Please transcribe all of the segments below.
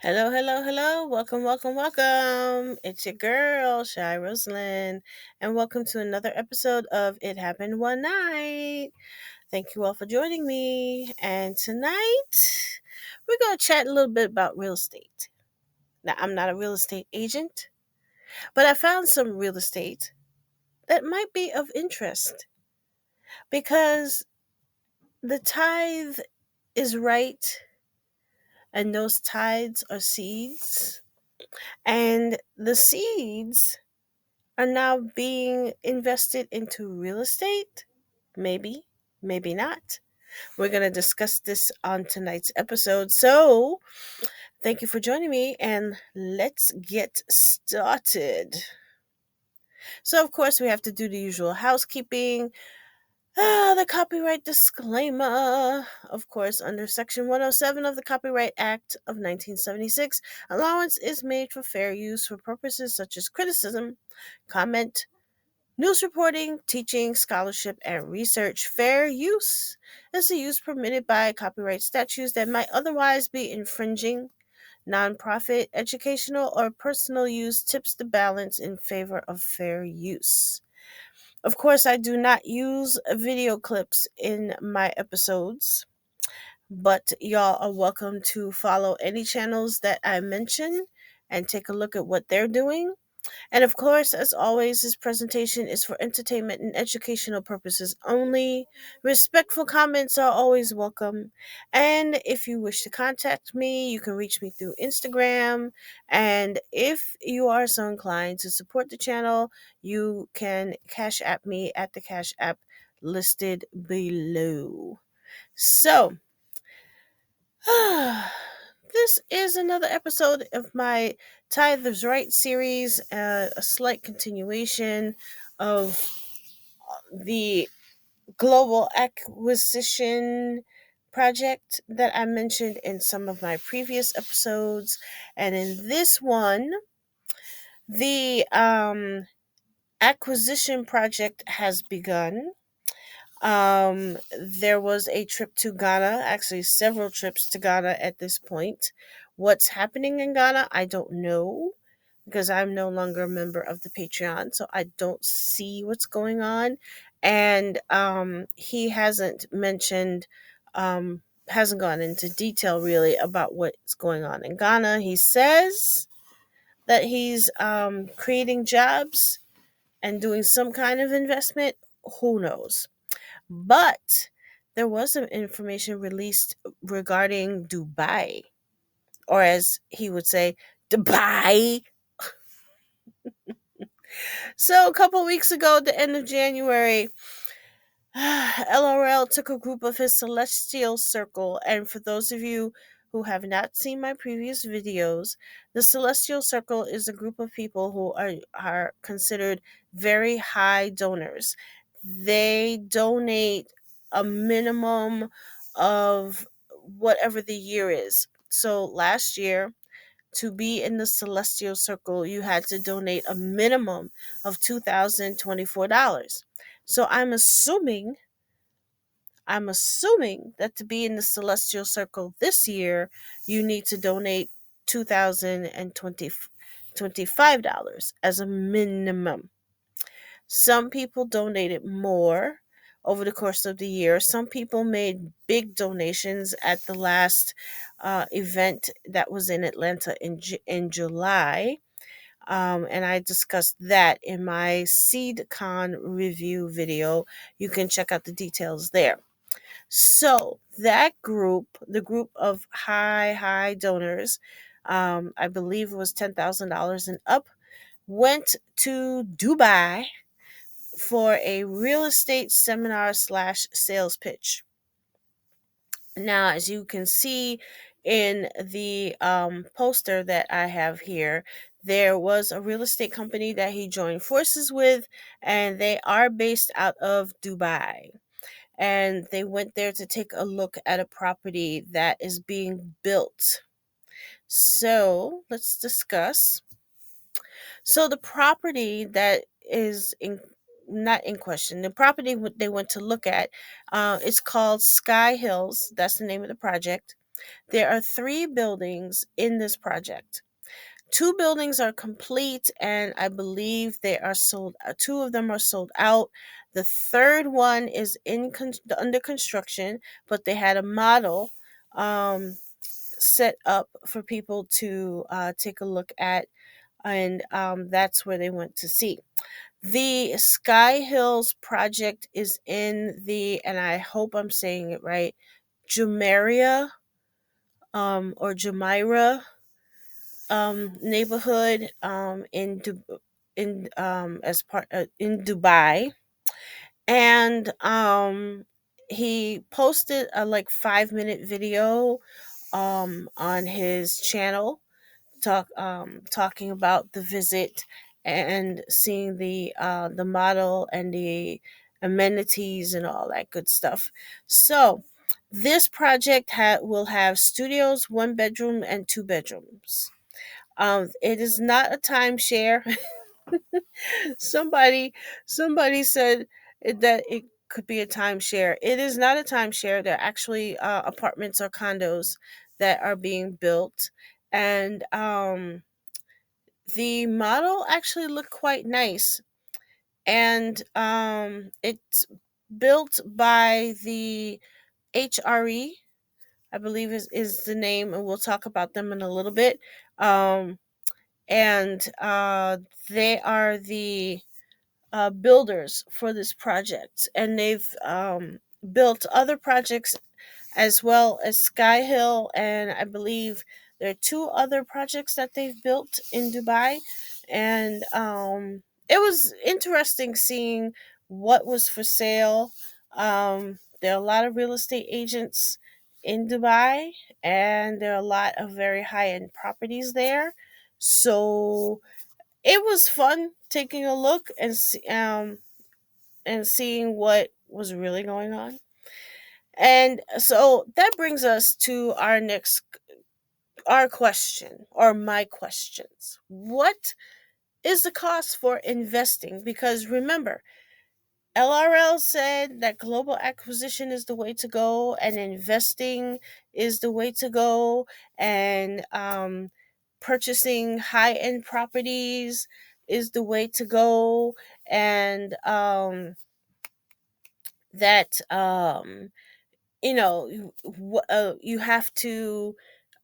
Hello, hello, hello. Welcome, welcome, welcome. It's your girl, Shy Rosalind, and welcome to another episode of It Happened One Night. Thank you all for joining me. And tonight, we're going to chat a little bit about real estate. Now, I'm not a real estate agent, but I found some real estate that might be of interest because the tithe is right, and those tithes are seeds. And the seeds are now being invested into real estate? Maybe, maybe not. We're going to discuss this on tonight's episode. So, thank you for joining me and let's get started. So, of course, we have to do the usual housekeeping. The copyright disclaimer. Of course, under Section 107 of the Copyright Act of 1976, allowance is made for fair use for purposes such as criticism, comment, news reporting, teaching, scholarship, and research. Fair use is the use permitted by copyright statutes that might otherwise be infringing. Nonprofit, educational, or personal use tips the balance in favor of fair use. Of course, I do not use video clips in my episodes, but y'all are welcome to follow any channels that I mention and take a look at what they're doing. And of course, as always, this presentation is for entertainment and educational purposes only. Respectful comments are always welcome. And if you wish to contact me, you can reach me through Instagram. And if you are so inclined to support the channel, you can Cash App me at the Cash App listed below. So, this is another episode of my Tithe is Right series, a slight continuation of the global acquisition project that I mentioned in some of my previous episodes. And in this one, the acquisition project has begun. There was a trip to Ghana, actually several trips to Ghana at this point. What's happening in Ghana, I don't know because I'm no longer a member of the Patreon, so I don't see what's going on. And he hasn't gone into detail really about what's going on in Ghana. He says that he's creating jobs and doing some kind of investment. Who knows? But there was some information released regarding Dubai, or as he would say, Dubai. So a couple weeks ago, at the end of January, LRL took a group of his celestial circle, and for those of you who have not seen my previous videos, the celestial circle is a group of people who are considered very high donors. They donate a minimum of whatever the year is. So last year, to be in the celestial circle, you had to donate a minimum of $2,024. So I'm assuming that to be in the celestial circle this year, you need to donate $2,025 as a minimum. Some people donated more over the course of the year. Some people made big donations at the last event that was in Atlanta in July. And I discussed that in my SeedCon review video. You can check out the details there. So that group, the group of high donors, I believe it was $10,000 and up, went to Dubai for a real estate seminar slash sales pitch. Now, as you can see in the poster that I have here, there was a real estate company that he joined forces with, and they are based out of Dubai. And they went there to take a look at a property that is being built. So let's discuss. So the property that is not in question, the property they went to look at, it's called Sky Hills. That's the name of the project. There are 3 buildings in this project. 2 buildings are complete, and I believe they are sold. 2 of them are sold out. The third one is under construction, but they had a model um, set up for people to take a look at, and that's where they went to see. The Sky Hills project is in the, and I hope I'm saying it right, Jumeirah or Jumeirah neighborhood in Dubai, and he posted a like 5-minute video on his channel talking about the visit and seeing the model and the amenities and all that good stuff. So this project will have studios, 1 bedroom and 2 bedrooms. It is not a timeshare. somebody somebody said that it could be a timeshare. It is not a timeshare. They're actually apartments or condos that are being built, and the model actually looked quite nice. And it's built by the HRE, I believe is the name, and we'll talk about them in a little bit. And they are the builders for this project, and they've built other projects as well as Sky Hill, and I believe there are 2 other projects that they've built in Dubai. And it was interesting seeing what was for sale. There are a lot of real estate agents in Dubai, and there are a lot of very high end properties there. So it was fun taking a look and seeing what was really going on. And so that brings us to our question, or my questions. What is the cost for investing? Because remember, LRL said that global acquisition is the way to go, and investing is the way to go, and purchasing high end properties is the way to go, and that you have to,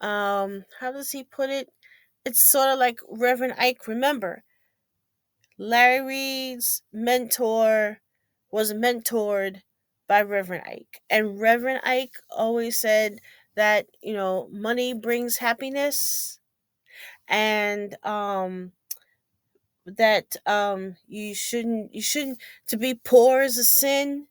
how does he put it? It's sort of like Reverend Ike. Remember, Larry Reed's mentor was mentored by Reverend Ike. And Reverend Ike always said that, money brings happiness, and that you shouldn't to be poor is a sin.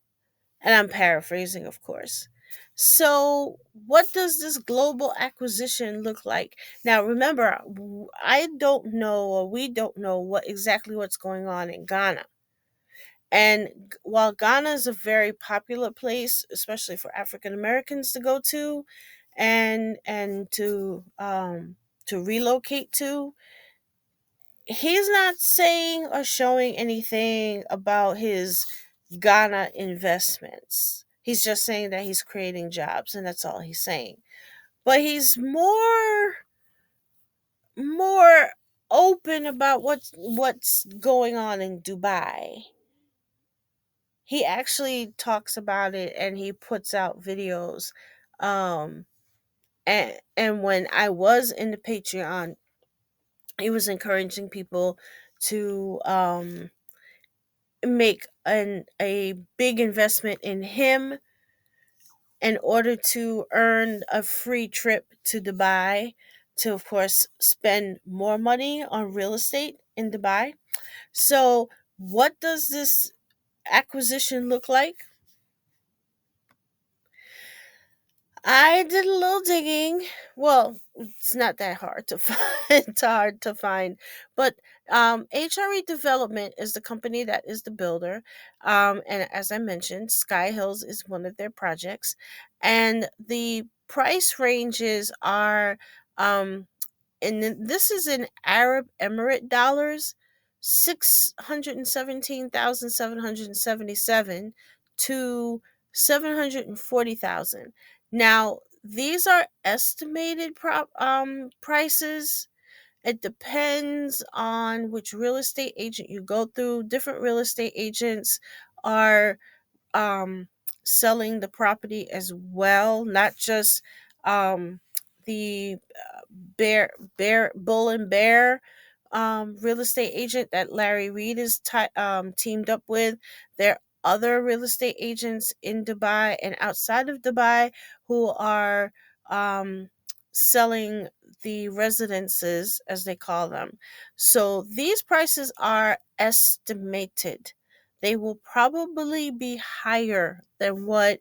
And I'm paraphrasing, of course. So, what does this global acquisition look like? Now, remember, I don't know, or we don't know what's going on in Ghana. And while Ghana is a very popular place, especially for African Americans to go to, and to relocate to, he's not saying or showing anything about his Ghana investments. He's just saying that he's creating jobs, and that's all he's saying. But he's more open about what's going on in Dubai. He actually talks about it, and he puts out videos. Um and when I was in the Patreon, he was encouraging people to make a big investment in him in order to earn a free trip to Dubai, to, of course, spend more money on real estate in Dubai. So, what does this acquisition look like? I did a little digging. Well, it's not that hard to find. It's hard to find, but HRE Development is the company that is the builder, and as I mentioned, Sky Hills is one of their projects, and the price ranges are, this is in Arab Emirate dollars, 617,777 to 740,000. Now, these are estimated prices. It depends on which real estate agent you go through. Different real estate agents are um, selling the property as well, not just the bear bull and bear real estate agent that Larry Reed is teamed up with. There are other real estate agents in Dubai and outside of Dubai who are um, selling the residences, as they call them. So these prices are estimated. They will probably be higher than what's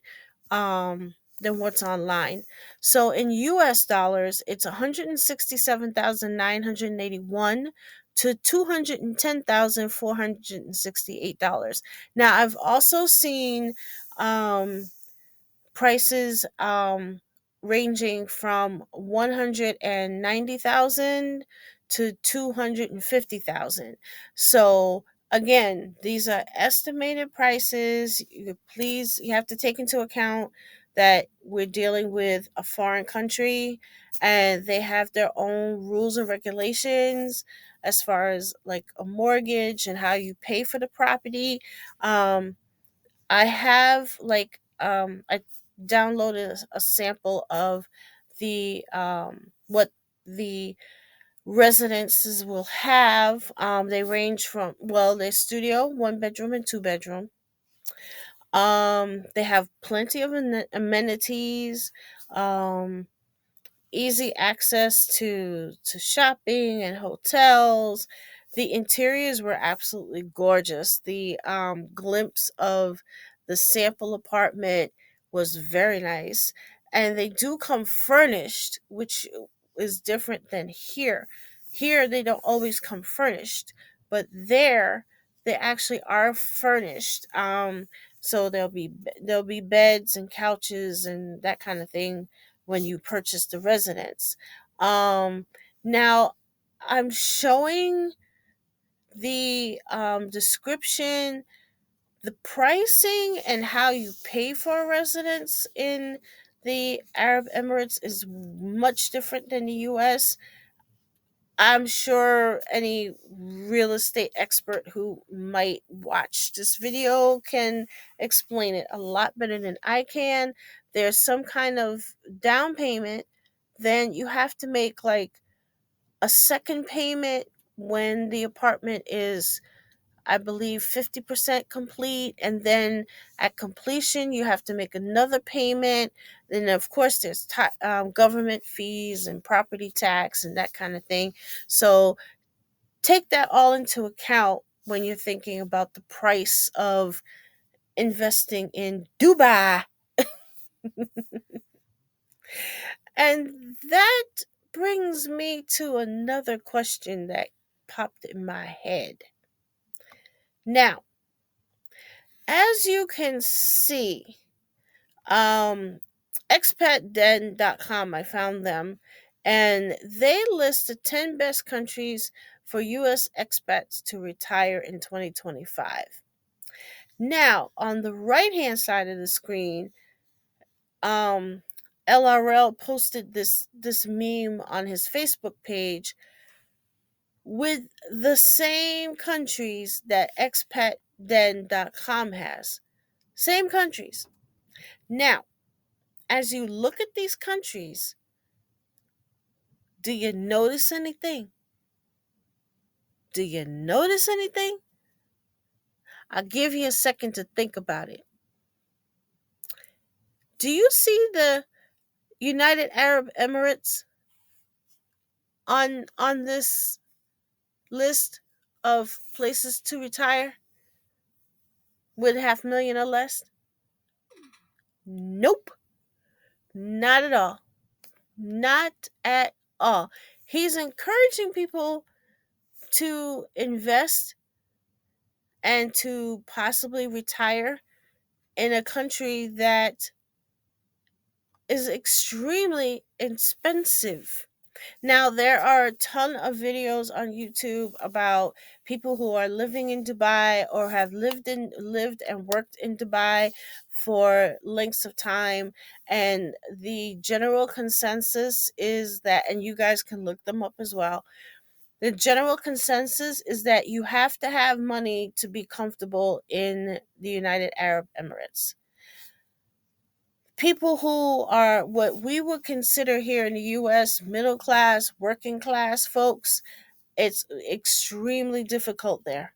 online. So in US dollars, it's 167,981 to $210,468. Now I've also seen um prices ranging from 190,000 to 250,000. So again, these are estimated prices. You have to take into account that we're dealing with a foreign country and they have their own rules and regulations as far as like a mortgage and how you pay for the property. I have I downloaded a sample of the what the residences will have. They range from, well, their studio, one bedroom and two bedroom. They have plenty of amenities. Um, Easy access to shopping and hotels. The interiors were absolutely gorgeous. The glimpse of the sample apartment was very nice, and they do come furnished, which is different than here. Here they don't always come furnished, but there they actually are furnished. So there'll be beds and couches and that kind of thing when you purchase the residence. Now, I'm showing the description, the pricing, and how you pay for a residence in the Arab Emirates is much different than the US. I'm sure any real estate expert who might watch this video can explain it a lot better than I can. There's some kind of down payment, then you have to make like a second payment when the apartment is, I believe, 50% complete. And then at completion, you have to make another payment. Then, of course, there's government fees and property tax and that kind of thing. So take that all into account when you're thinking about the price of investing in Dubai. And that brings me to another question that popped in my head. Now, as you can see, um, expatden.com, I found them, and they list the 10 best countries for U.S. expats to retire in 2025. Now, on the right hand side of the screen, um, LRL posted this meme on his Facebook page with the same countries that expatden.com has. Same countries. Now, as you look at these countries, do you notice anything? Do you notice anything? I'll give you a second to think about it. Do you see the United Arab Emirates on this list of places to retire with 500,000 or less? Nope, not at all. Not at all. He's encouraging people to invest and to possibly retire in a country that is extremely expensive. Now, there are a ton of videos on YouTube about people who are living in Dubai or have lived and worked in Dubai for lengths of time, and the general consensus is that, and you guys can look them up as well. The general consensus is that you have to have money to be comfortable in the United Arab Emirates. People who are what we would consider here in the US middle class, working class folks, it's extremely difficult there.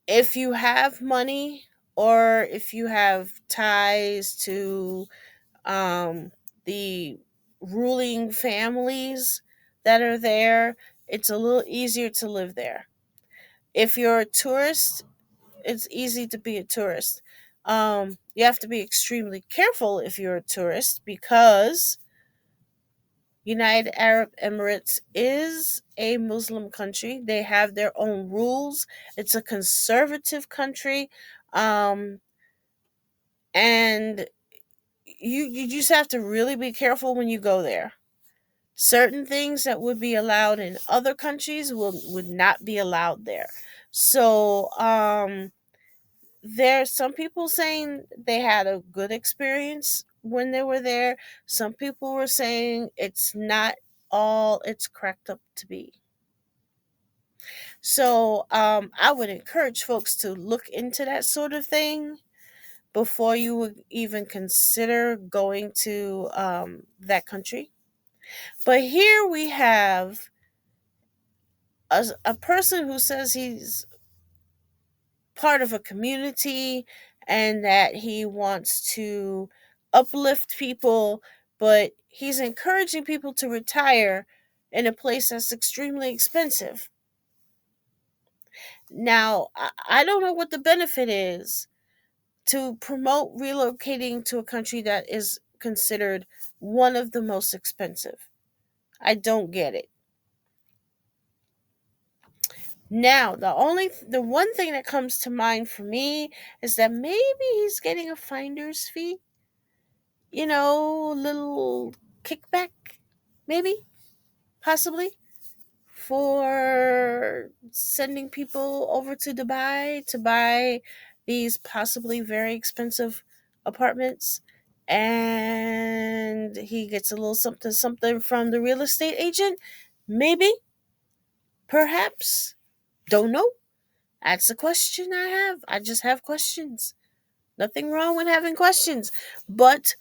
If you have money or if you have ties to the ruling families that are there, it's a little easier to live there. If you're a tourist, it's easy to be a tourist. You have to be extremely careful if you're a tourist because United Arab Emirates is a Muslim country. They have their own rules. It's a conservative country. Um, and you just have to really be careful when you go there. Certain things that would be allowed in other countries would not be allowed there. So there's some people saying they had a good experience when they were there. Some people were saying it's not all it's cracked up to be. So I would encourage folks to look into that sort of thing before you would even consider going to that country. But here we have a person who says he's part of a community and that he wants to uplift people, but he's encouraging people to retire in a place that's extremely expensive. Now, I don't know what the benefit is to promote relocating to a country that is considered one of the most expensive. I don't get it. Now, the one thing that comes to mind for me is that maybe he's getting a finder's fee, little kickback, maybe, possibly, for sending people over to Dubai to buy these possibly very expensive apartments. And he gets a little something, something from the real estate agent. Maybe, perhaps, don't know. That's a question I have. I just have questions. Nothing wrong with having questions. But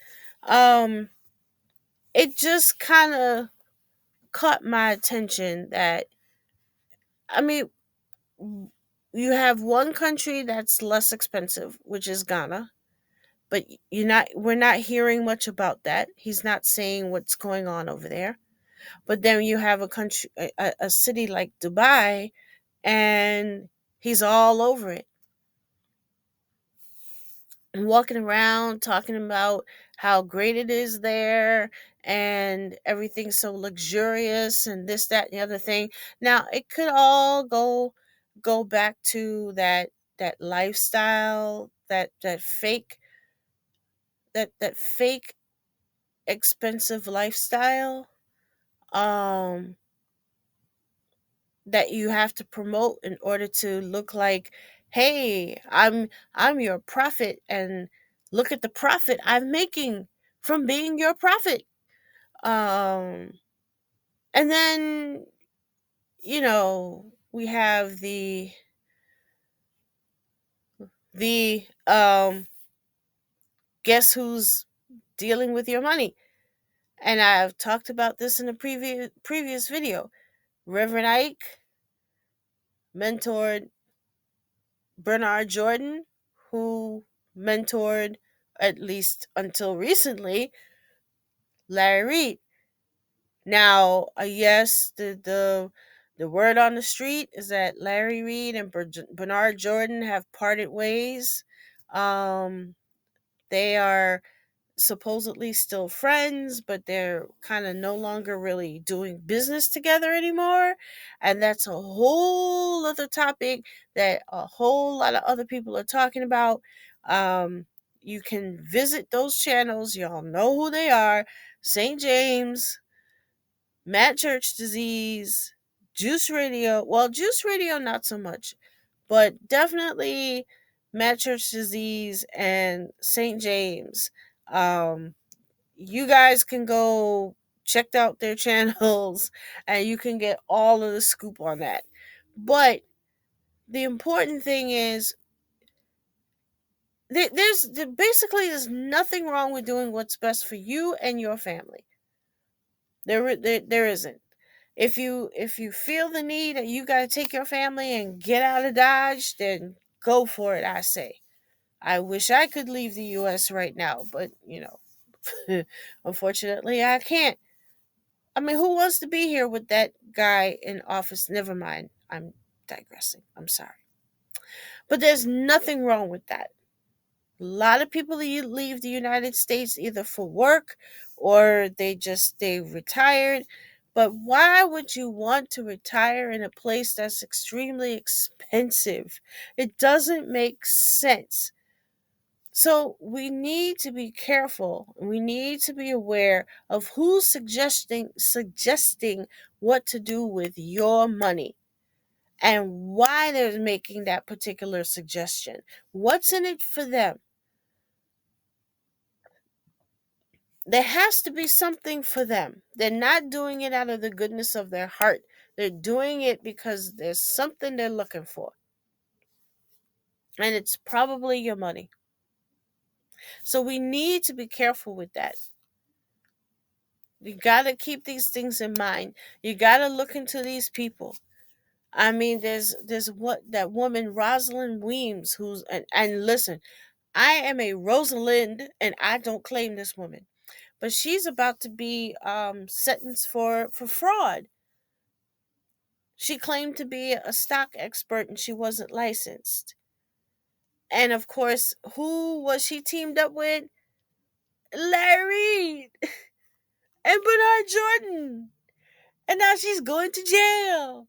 um it just kind of caught my attention that, I mean, you have one country that's less expensive, which is Ghana, but we're not hearing much about that. He's not saying what's going on over there. But then you have a country, a city like Dubai, and he's all over it, and walking around talking about how great it is there and everything's so luxurious and this, that, and the other thing. Now it could all go back to that lifestyle, that fake expensive lifestyle um that you have to promote in order to look like, hey, I'm your prophet, and look at the profit I'm making from being your prophet. um and then, we have the guess who's dealing with your money. And I've talked about this in a previous video. Reverend Ike mentored Bernard Jordan, who mentored, at least until recently, Larry Reed. Now, yes, the word on the street is that Larry Reed and Bernard Jordan have parted ways. Um, they are supposedly still friends, but they're kind of no longer really doing business together anymore. And that's a whole other topic that a whole lot of other people are talking about. You can visit those channels. Y'all know who they are. St. James, Mad Church Disease, Juice Radio. Well, Juice Radio, not so much, but definitely Mad Church Disease and St. James. Um, you guys can go check out their channels and you can get all of the scoop on that. But the important thing is there's nothing wrong with doing what's best for you and your family. There isn't. If you feel the need that you got to take your family and get out of Dodge, then go for it. I say. I wish I could leave the U.S. right now, but unfortunately, I can't. I mean, who wants to be here with that guy in office? Never mind. I'm digressing. I'm sorry. But there's nothing wrong with that. A lot of people leave the United States either for work or they retired. But why would you want to retire in a place that's extremely expensive? It doesn't make sense. So we need to be careful. We need to be aware of who's suggesting what to do with your money and why they're making that particular suggestion. What's in it for them? There has to be something for them. They're not doing it out of the goodness of their heart. They're doing it because there's something they're looking for. And it's probably your money. So we need to be careful with that. You got to keep these things in mind. You got to look into these people. I mean, there's what that woman Rosalind Weems, and listen, I am a Rosalind, and I don't claim this woman, but she's about to be sentenced for fraud. She claimed to be a stock expert, and she wasn't licensed. And of course, who was she teamed up with? Larry and Bernard Jordan, and now she's going to jail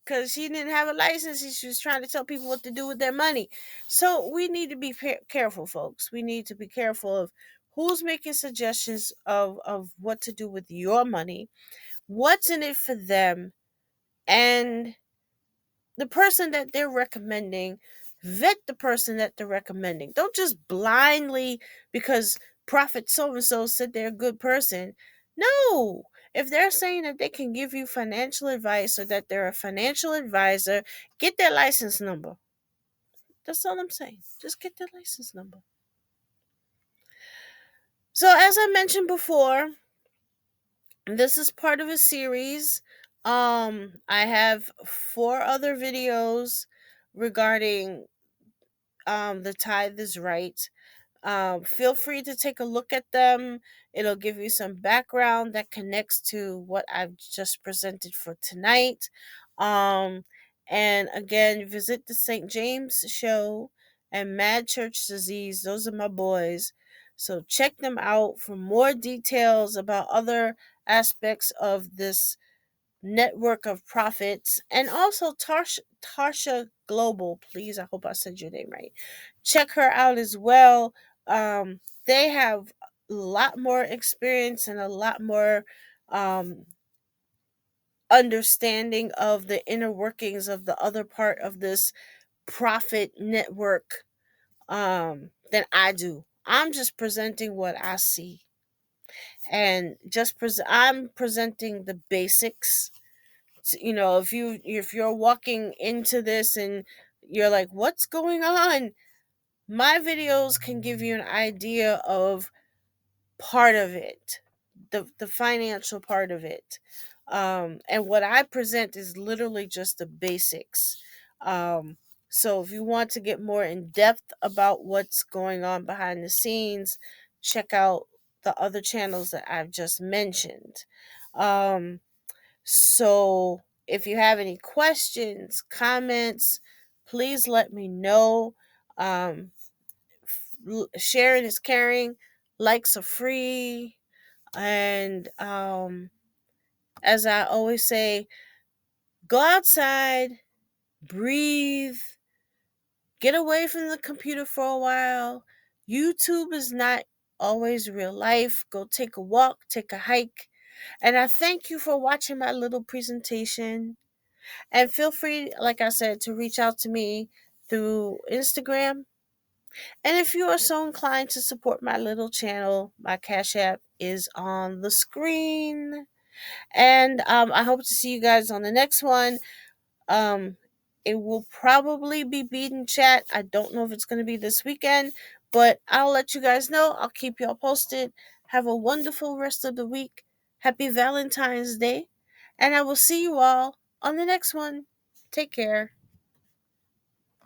because she didn't have a license and she was trying to tell people what to do with their money. So we need to be careful, folks. We need to be careful of who's making suggestions of what to do with your money, what's in it for them, and the person that they're recommending. Vet the person that they're recommending. Don't just blindly, because Prophet so and so said they're a good person. No. If they're saying that they can give you financial advice or that they're a financial advisor, get their license number. That's all I'm saying. Just get their license number. So, as I mentioned before, this is part of a series. I have 4 other videos regarding the Tithe is Right. Feel free to take a look at them. It'll give you some background that connects to what I've just presented for tonight. Um, and again, visit the St. James Show and Mad Church Disease. Those are my boys. So check them out for more details about other aspects of this network of profits, and also Tarsha Global. Please, I hope I said your name right. Check her out as well. They have a lot more experience and a lot more um, understanding of the inner workings of the other part of this profit network than I do. I'm just presenting what I see, and I'm presenting the basics. If you're walking into this and you're like, what's going on, my videos can give you an idea of part of it, the financial part of it. And what I present is literally just the basics. So if you want to get more in depth about what's going on behind the scenes, check out the other channels that I've just mentioned. So if you have any questions, comments, please let me know. Sharing is caring, likes are free, and as I always say, go outside, breathe, get away from the computer for a while. YouTube is not always real life. Go take a walk, take a hike. And I thank you for watching my little presentation. And feel free, like I said, to reach out to me through Instagram. And if you are so inclined to support my little channel, my Cash App is on the screen. And I hope to see you guys on the next one. Um, it will probably be beaten chat. I don't know if it's going to be this weekend, but I'll let you guys know. I'll keep y'all posted. Have a wonderful rest of the week. Happy Valentine's Day. And I will see you all on the next one. Take care.